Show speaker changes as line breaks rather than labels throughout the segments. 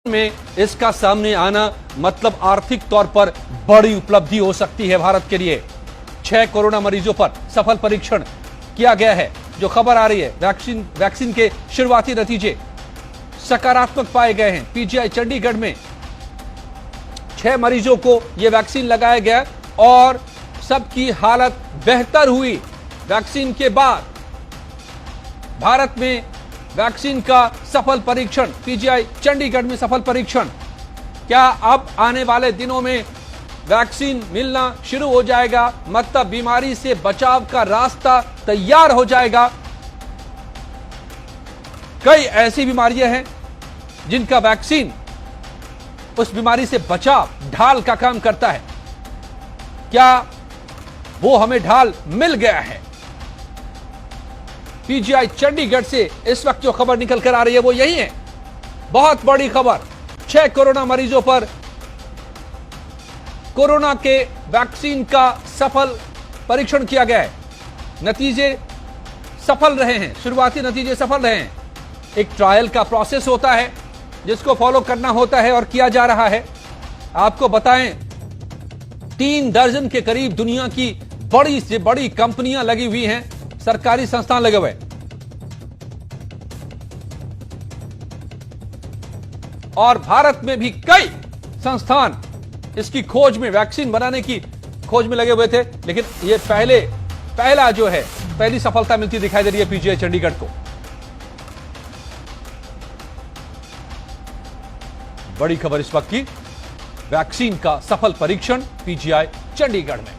में इसका सामने आना मतलब आर्थिक तौर पर बड़ी उपलब्धि हो सकती है भारत के लिए। 6 कोरोना मरीजों पर सफल परीक्षण किया गया है। जो खबर आ रही है, वैक्सीन के शुरुआती नतीजे सकारात्मक पाए गए हैं। पीजीआई चंडीगढ़ में 6 मरीजों को यह वैक्सीन लगाया गया और सबकी हालत बेहतर हुई। वैक्सीन के बाद भारत में वैक्सीन का सफल परीक्षण, पीजीआई चंडीगढ़ में सफल परीक्षण। क्या अब आने वाले दिनों में वैक्सीन मिलना शुरू हो जाएगा, मतलब बीमारी से बचाव का रास्ता तैयार हो जाएगा। कई ऐसी बीमारियां हैं जिनका वैक्सीन उस बीमारी से बचाव, ढाल का काम करता है। क्या वो हमें ढाल मिल गया है? पीजीआई चंडीगढ़ से इस वक्त जो खबर निकल कर आ रही है वो यही है। बहुत बड़ी खबर, 6 कोरोना मरीजों पर कोरोना के वैक्सीन का सफल परीक्षण किया गया है। नतीजे सफल रहे हैं, शुरुआती नतीजे सफल रहे हैं। एक ट्रायल का प्रोसेस होता है जिसको फॉलो करना होता है और किया जा रहा है। आपको बताएं, 3 दर्जन के करीब दुनिया की बड़ी से बड़ी कंपनियां लगी हुई हैं, सरकारी संस्थान लगे हुए, और भारत में भी कई संस्थान इसकी खोज में, वैक्सीन बनाने की खोज में लगे हुए थे। लेकिन यह पहला जो है, पहली सफलता मिलती दिखाई दे रही है पीजीआई चंडीगढ़ को। बड़ी खबर इस वक्त की, वैक्सीन का सफल परीक्षण पीजीआई चंडीगढ़ में।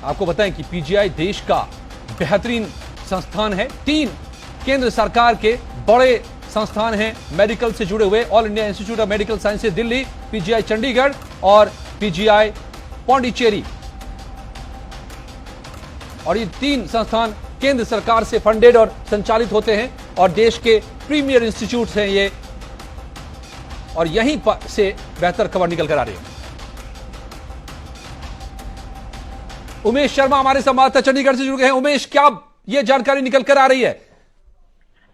आपको बताएं कि पीजीआई देश का बेहतरीन संस्थान है। 3 केंद्र सरकार के बड़े संस्थान हैं मेडिकल से जुड़े हुए, all India institute of medical sciences Delhi, PGI Chandigarh और पीजीआई पौंडीचेरी। और ये 3 संस्थान केंद्र सरकार से फंडेड और संचालित होते हैं और देश के प्रीमियर इंस्टीट्यूट हैं ये, और यहीं से बेहतर खबर निकल कर आ रही है। उमेश शर्मा हमारे संवाददाता चंडीगढ़ से जुड़ गए हैं। उमेश, क्या यह जानकारी निकल कर आ रही है?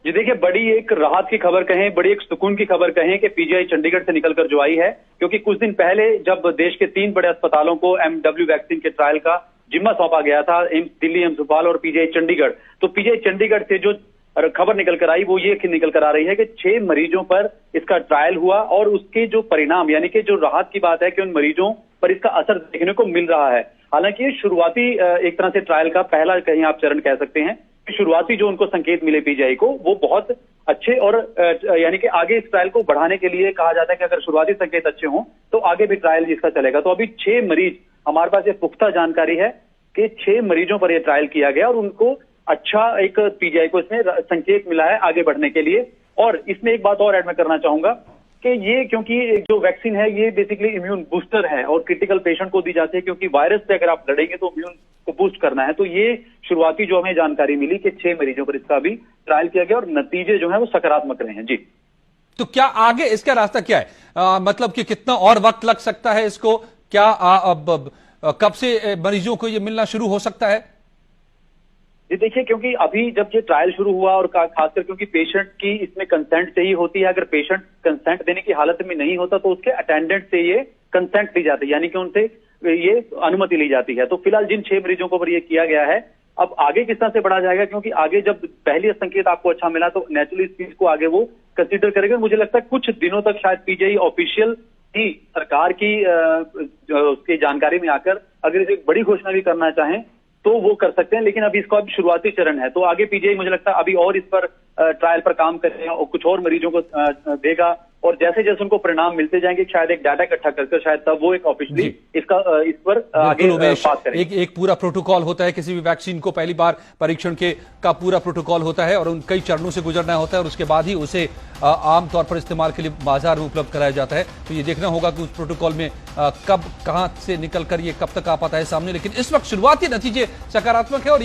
जी देखिए, बड़ी एक राहत की खबर कहें, बड़ी एक सुकून की खबर कहें कि पीजीआई चंडीगढ़ से निकलकर जो आई है, क्योंकि कुछ दिन पहले जब देश के 3 बड़े अस्पतालों को एमडब्ल्यू वैक्सीन के ट्रायल का जिम्मा सौंपा गया था, एम्स दिल्ली, एम्स भोपाल और पीजीआई चंडीगढ़, तो पीजीआई चंडीगढ़ से जो खबर निकल कर आई वो ये निकल कर आ रही है कि 6 मरीजों पर इसका ट्रायल हुआ और उसके जो परिणाम, यानी कि जो राहत की बात है कि उन मरीजों पर इसका असर देखने को मिल रहा है। हालांकि ये शुरुआती एक तरह से ट्रायल का पहला कहीं आप चरण कह सकते हैं। शुरुआती जो उनको संकेत मिले पीजीआई को वो बहुत अच्छे, और यानी कि आगे इस ट्रायल को बढ़ाने के लिए कहा जाता है कि अगर शुरुआती संकेत अच्छे हों तो आगे भी ट्रायल इसका चलेगा। तो अभी 6 मरीज, हमारे पास ये पुख्ता जानकारी है कि 6 मरीजों पर यह ट्रायल किया गया और उनको अच्छा एक पीजीआई को इसमें संकेत मिला है आगे बढ़ने के लिए। और इसमें एक बात और ऐड मैं करना चाहूंगा कि ये, क्योंकि जो वैक्सीन है ये बेसिकली इम्यून बूस्टर है और क्रिटिकल पेशेंट को दी जाती है, क्योंकि वायरस से अगर आप लड़ेंगे तो इम्यून को बूस्ट करना है। तो ये शुरुआती जो हमें जानकारी मिली कि 6 मरीजों पर इसका भी ट्रायल किया गया और नतीजे जो है वो सकारात्मक रहे हैं। जी,
तो क्या आगे इसका रास्ता क्या है? मतलब कि कितना और वक्त लग सकता है इसको? क्या कब से मरीजों को ये मिलना शुरू हो सकता है?
जी देखिए, क्योंकि अभी जब ये ट्रायल शुरू हुआ और खासकर क्योंकि पेशेंट की इसमें कंसेंट से ही होती है, अगर पेशेंट कंसेंट देने की हालत में नहीं होता तो उसके अटेंडेंट से ये कंसेंट ली जाती है, यानी कि उनसे ये अनुमति ली जाती है। तो फिलहाल जिन 6 मरीजों को पर ये किया गया है, अब आगे किस तरह से बढ़ा जाएगा, क्योंकि आगे जब पहली संकेत आपको अच्छा मिला तो नेचुरली इस चीज को आगे वो कंसिडर करेंगे। मुझे लगता है कुछ दिनों तक शायद पीजीआई ऑफिशियल ही सरकार की उसकी जानकारी में आकर अगर इसे बड़ी घोषणा भी करना चाहें तो वो कर सकते हैं, लेकिन अभी इसका अभी शुरुआती चरण है। तो आगे पीजीआई मुझे लगता है अभी और इस पर ट्रायल पर काम करेगा और कुछ और मरीजों को देगा, और जैसे जैसे उनको परिणाम मिलते जाएंगे शायद एक डाटा इकट्ठा करके शायद तब वो एक ऑफिशियली इस पर आगे बात करेंगे।
एक पूरा प्रोटोकॉल होता है किसी भी वैक्सीन को, पहली बार परीक्षण का पूरा प्रोटोकॉल होता है और उन कई चरणों से गुजरना होता है और उसके बाद ही उसे आमतौर पर इस्तेमाल के लिए बाजार में उपलब्ध कराया जाता है। तो ये देखना होगा कि उस प्रोटोकॉल में कब कहां से निकल कर ये कब तक आ पाता है सामने। लेकिन इस वक्त शुरुआती नतीजे सकारात्मक है और